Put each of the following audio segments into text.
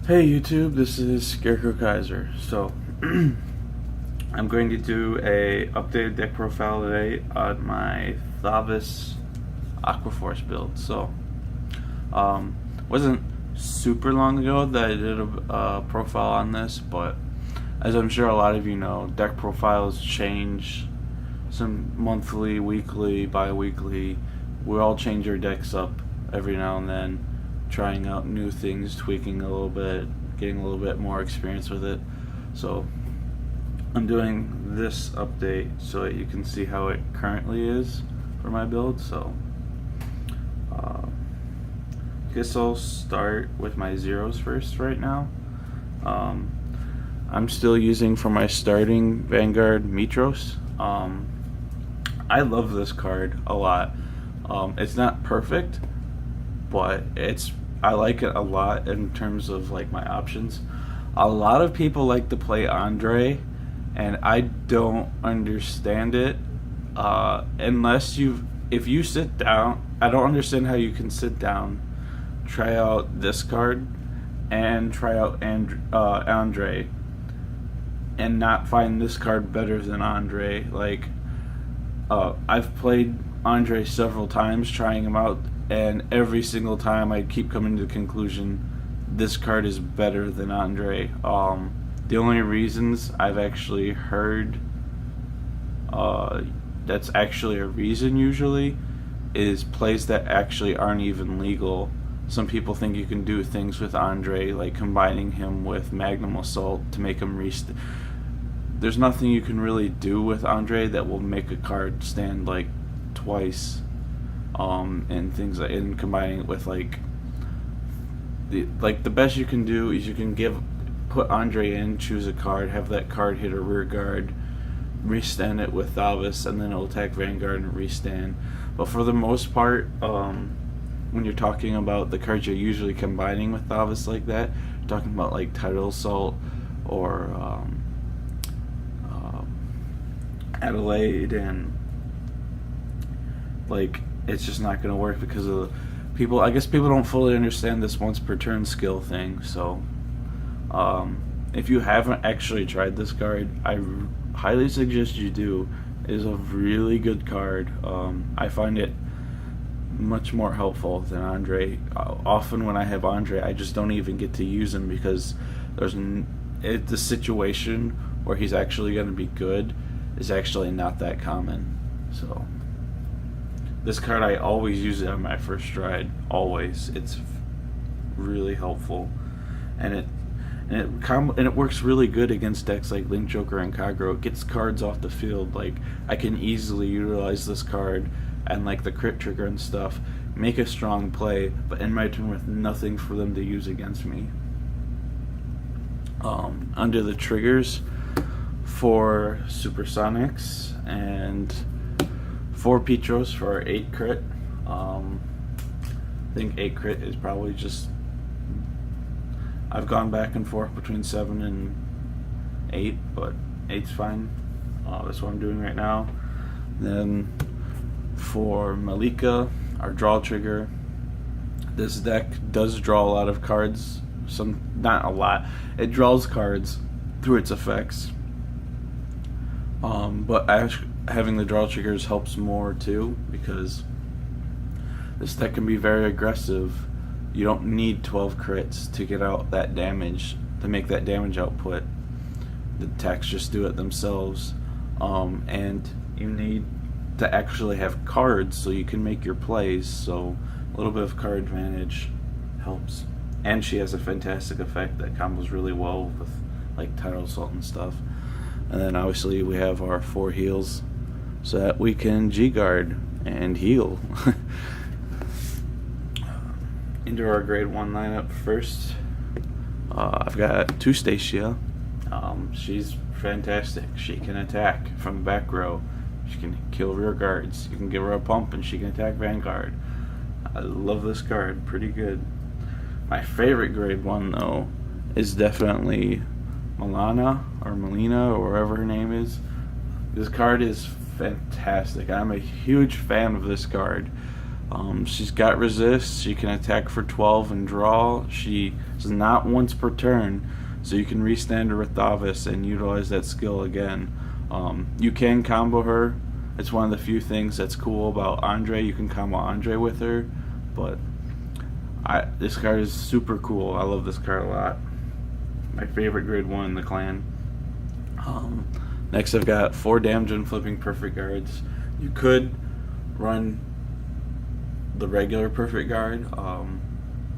Hey YouTube, this is Scarecrow Kaiser. So I'm going to do a updated deck profile today on my Thavas Aqua build. So wasn't super long ago that I did a profile on this, but as I'm sure a lot of you know, deck profiles change some monthly, weekly, bi-weekly. We all change our decks up every now and then, trying out new things, tweaking a little bit, getting a little bit more experience with it. So I'm doing this update so that you can see how it currently is for my build. So I guess I'll start with my zeros first right now. I'm still using for my starting Vanguard Mitros. I love this card a lot. It's not perfect, but I like it a lot in terms of like my options. A lot of people like to play Andre, and I don't understand it. If you sit down, I don't understand how you can sit down, try out this card, and try out Andre, and not find this card better than Andre. Like, I've played Andre several times, trying him out, and every single time I keep coming to the conclusion this card is better than Andre. The only reasons I've actually heard that's actually a reason usually is plays that actually aren't even legal. Some people think you can do things with Andre, like combining him with Magnum Assault to make him There's nothing you can really do with Andre that will make a card stand like twice. And things like, and combining it with like the best you can do is you can put Andre in, choose a card, have that card hit a rear guard, restand it with Thavas, and then it'll attack Vanguard and restand. But for the most part, when you're talking about the cards you're usually combining with Thavas like that, you're talking about like Tidal Assault or Adelaide, and like it's just not going to work because of people. I guess people don't fully understand this once per turn skill thing. So if you haven't actually tried this card, I highly suggest you do. It is a really good card. I find it much more helpful than Andre. Often when I have Andre, I just don't even get to use him because the situation where he's actually going to be good is actually not that common. So this card, I always use it on my first stride. Always, it's really helpful, and it works really good against decks like Link Joker and Kagro. It gets cards off the field. Like, I can easily utilize this card and like the crit trigger and stuff, make a strong play, but end my turn with nothing for them to use against me. Under the triggers for Supersonics and 4 Petros for 8 crit. I think 8 crit is probably just... I've gone back and forth between 7 and 8, but 8's fine. That's what I'm doing right now. Then for Malika, our draw trigger. This deck does draw a lot of cards. Not a lot. It draws cards through its effects. But having the draw triggers helps more too, because this deck can be very aggressive. You don't need 12 crits to get out that damage, to make that damage output. The attacks just do it themselves. And you need to actually have cards so you can make your plays, so a little bit of card advantage helps. And she has a fantastic effect that combos really well with like Tidal Assault and stuff. And then obviously we have our 4 heals so that we can G-guard and heal. Into our grade 1 lineup first. I've got 2 Stacia. She's fantastic. She can attack from back row. She can kill rear guards. You can give her a pump and she can attack Vanguard. I love this card. Pretty good. My favorite grade 1 though is definitely Melina or wherever her name is. This card is fantastic. I'm a huge fan of this card. She's got resist. She can attack for 12 and draw. She is not once per turn, so you can restand her with Thavas and utilize that skill again. You can combo her. It's one of the few things that's cool about Andre. You can combo Andre with her, but this card is super cool. I love this card a lot. My favorite grade 1 in the clan. Next I've got 4 damage and flipping perfect guards. You could run the regular perfect guard.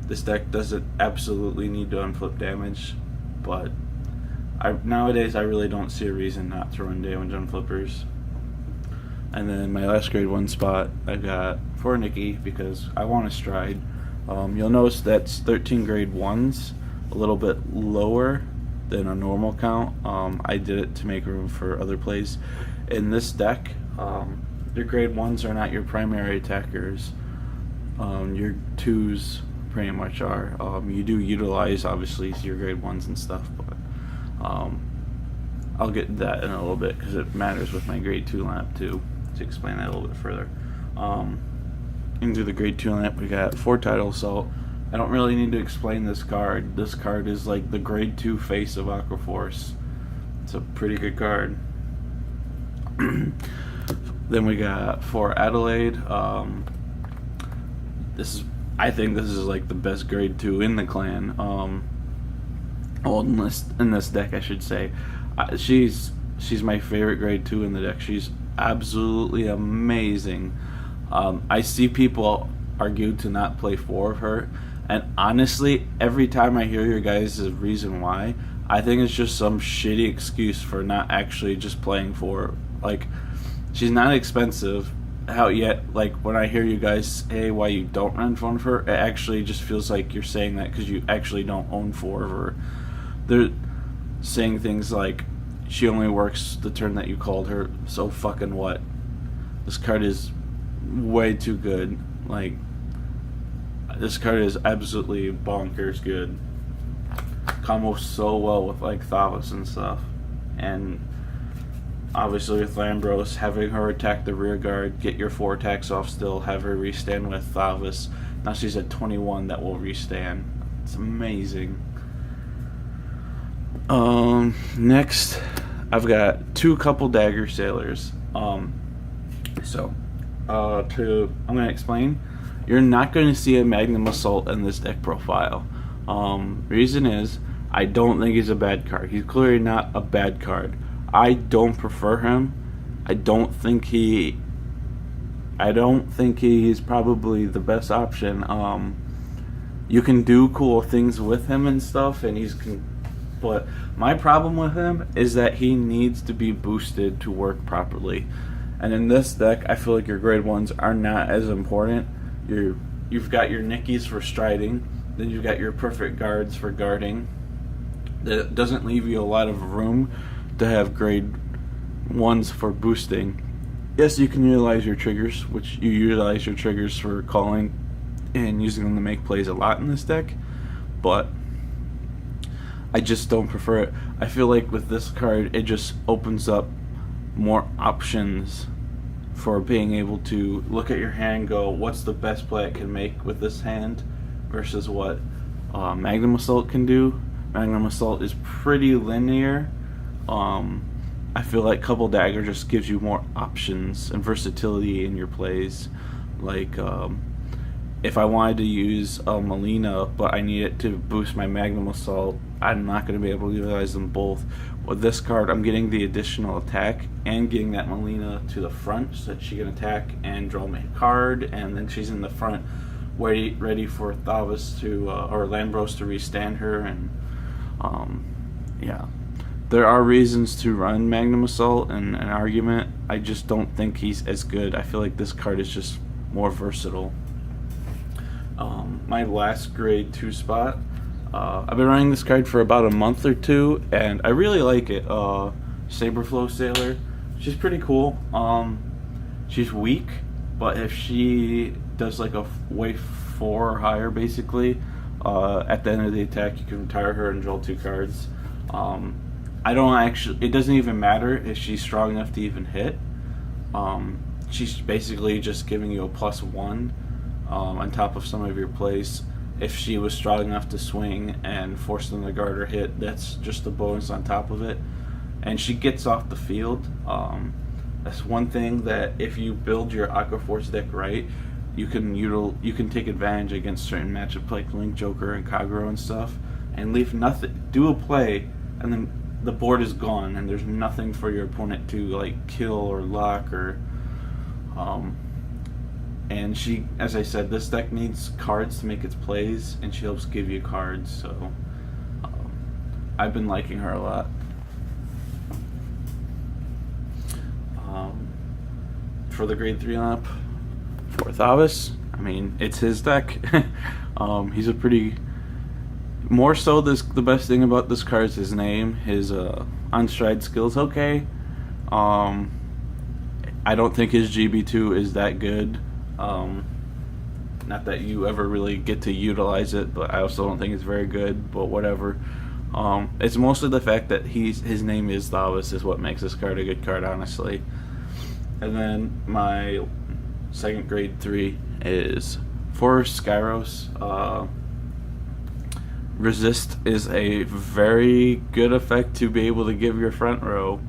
This deck doesn't absolutely need to unflip damage, but nowadays I really don't see a reason not to run damage on flippers. And then my last grade 1 spot I got for Nikki because I want to stride. You'll notice that's 13 grade 1s, a little bit lower than a normal count. I did it to make room for other plays. In this deck, your grade 1s are not your primary attackers. Your 2s pretty much are. You do utilize obviously your grade 1s and stuff, but I'll get that in a little bit because it matters with my grade 2 lineup too, to explain that a little bit further. Into the grade 2 lineup we got 4 Tidal Assault. I don't really need to explain this card. This card is like the grade 2 face of Aqua Force. It's a pretty good card. Then we got 4 Adelaide. I think this is like the best grade 2 in the clan. Well, in this deck I should say. She's my favorite grade 2 in the deck. She's absolutely amazing. I see people argue to not play 4 of her, and honestly, every time I hear your guys' reason why, I think it's just some shitty excuse for not actually just playing 4. Like, she's not expensive. How yet, like, when I hear you guys say why you don't run 4 of her, it actually just feels like you're saying that because you actually don't own 4 of her. They're saying things like, she only works the turn that you called her, so fucking what? This card is way too good. Like, this card is absolutely bonkers good. Combos so well with like Thavas and stuff, and obviously with Lambros, having her attack the rear guard, get your 4 attacks off still, have her restand with Thavas. Now she's at 21 that will restand. It's amazing. Next I've got 2 couple dagger sailors. I'm gonna explain. You're not going to see a Magnum Assault in this deck profile. Reason is, I don't think he's a bad card. He's clearly not a bad card. I don't prefer him. I don't think he's probably the best option. You can do cool things with him and stuff, and but my problem with him is that he needs to be boosted to work properly. And in this deck, I feel like your grade 1s are not as important. You've got your Nickies for striding, then you've got your perfect guards for guarding. That doesn't leave you a lot of room to have grade 1s for boosting. Yes, you can utilize your triggers, which you utilize your triggers for calling and using them to make plays a lot in this deck, but I just don't prefer it. I feel like with this card, it just opens up more options for being able to look at your hand and go, what's the best play I can make with this hand versus what Magnum Assault can do. Magnum Assault is pretty linear. I feel like Couple Dagger just gives you more options and versatility in your plays. Like, if I wanted to use Melina, but I need it to boost my Magnum Assault, I'm not going to be able to utilize them both. With this card, I'm getting the additional attack and getting that Melina to the front so that she can attack and draw me a card, and then she's in the front ready for Thavas or Lambros to restand her. And yeah, there are reasons to run Magnum Assault and an argument. I just don't think he's as good. I feel like this card is just more versatile. My last grade 2 spot, I've been running this card for about a month or 2, and I really like it. Saberflow Sailor, she's pretty cool. She's weak, but if she does like a wave 4 or higher, basically, at the end of the attack, you can retire her and draw 2 cards. It doesn't even matter if she's strong enough to even hit. She's basically just giving you a +1 on top of some of your plays. If she was strong enough to swing and force them to guard or hit, that's just a bonus on top of it. And she gets off the field. That's one thing that if you build your Aqua Force deck right, you can take advantage against certain matchups like Link Joker and Kagero and stuff, and leave nothing. Do a play, and then the board is gone, and there's nothing for your opponent to like kill or lock or. And she, as I said, this deck needs cards to make its plays, and she helps give you cards. So I've been liking her a lot. For the grade 3 lineup for Thavas, I mean, it's his deck. He's a pretty, more so the best thing about this card is his name. His on-stride skill's okay. I don't think his GB2 is that good. Not that you ever really get to utilize it, but I also don't think it's very good, but whatever. It's mostly the fact that his name is Thavas is what makes this card a good card, honestly. And then my second grade 3 is for Skyros. Resist is a very good effect to be able to give your front row.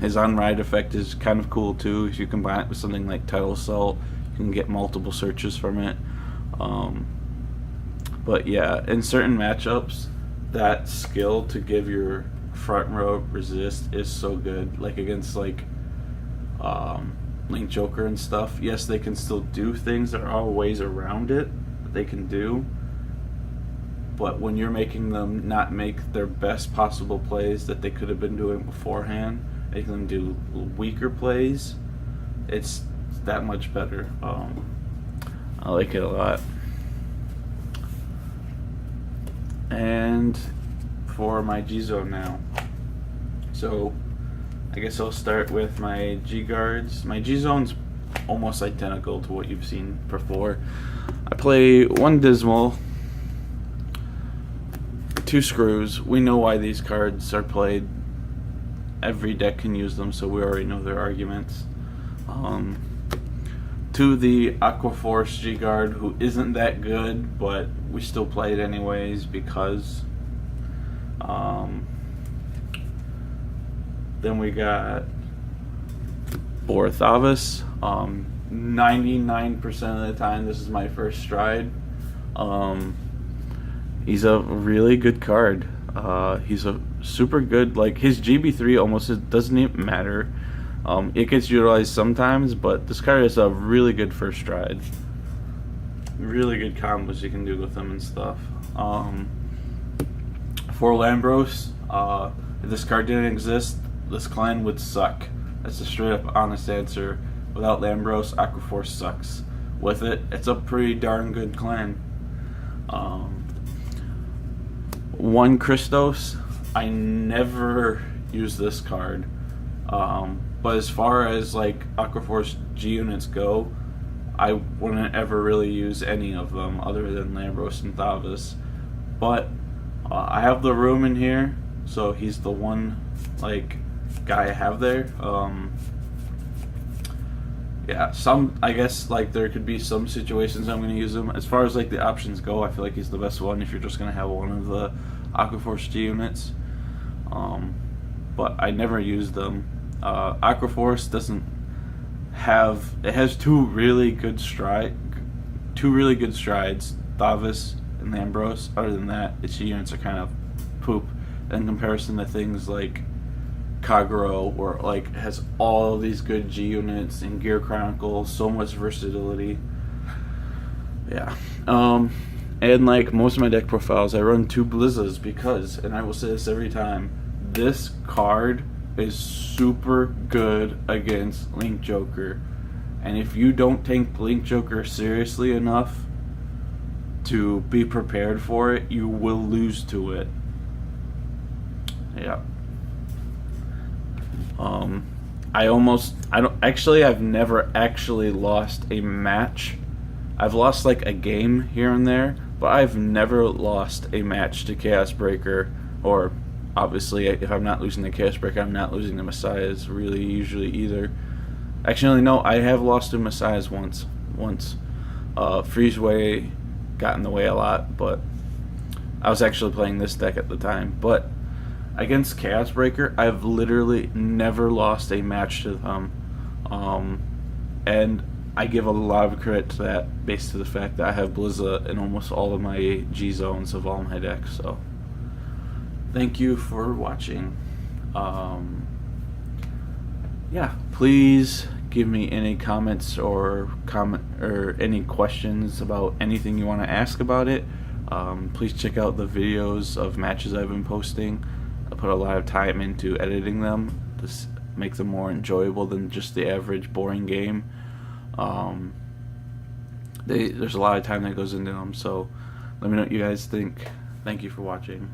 His on-ride effect is kind of cool too. If you combine it with something like Tidal Assault, you can get multiple searches from it. But yeah, in certain matchups, that skill to give your front row resist is so good. Like against like Link Joker and stuff. Yes, they can still do things. There are ways around it that they can do. But when you're making them not make their best possible plays that they could have been doing beforehand, making them do weaker plays, it's that much better. I like it a lot. And for my G-Zone now. So I guess I'll start with my G-Guards. My G-Zone's almost identical to what you've seen before. I play one Dismal, 2 Screws. We know why these cards are played. Every deck can use them, so we already know their arguments. To the Aqua Force G-Guard, who isn't that good, but we still play it anyways because. Then we got for Thavas. 99% of the time, this is my first stride. He's a really good card. He's a super good, like his GB3 almost doesn't even matter. It gets utilized sometimes, but this card is a really good first stride. Really good combos you can do with him and stuff. For Lambros, if this card didn't exist, this clan would suck. That's a straight up honest answer. Without Lambros, Aqua Force sucks. With it, it's a pretty darn good clan. One Christos, I never use this card. But as far as like Aqua Force G units go, I wouldn't ever really use any of them other than Lambros and Thavas. But I have the room in here, so he's the one like guy I have there. Yeah, I guess like there could be some situations I'm going to use him. As far as like the options go, I feel like he's the best one if you're just going to have one of the Aqua Force G units. But I never use them. Aqua Force doesn't have, it has two really good strides, Thavas and Lambros. Other than that, its G units are kind of poop in comparison to things like Kagero, where like has all these good G units, and Gear Chronicle, so much versatility. Yeah. And like most of my deck profiles, I run 2 Blizzas because, and I will say this every time, this card is super good against Link Joker. And if you don't take Link Joker seriously enough to be prepared for it, you will lose to it. Yeah. I've never actually lost a match. I've lost like a game here and there, but I've never lost a match to Chaos Breaker, or obviously if I'm not losing the Chaos Breaker, I'm not losing the Messiahs really usually either. Actually, no, I have lost to Messiahs once. Freeze Way got in the way a lot, but I was actually playing this deck at the time. But against Chaos Breaker, I've literally never lost a match to them. And I give a lot of credit to that based to the fact that I have Blizza in almost all of my G zones of all my decks. So thank you for watching. Yeah, please give me any comments or any questions about anything you want to ask about it. Please check out the videos of matches I've been posting. I put a lot of time into editing them to make them more enjoyable than just the average boring game. There's a lot of time that goes into them, so let me know what you guys think. Thank you for watching.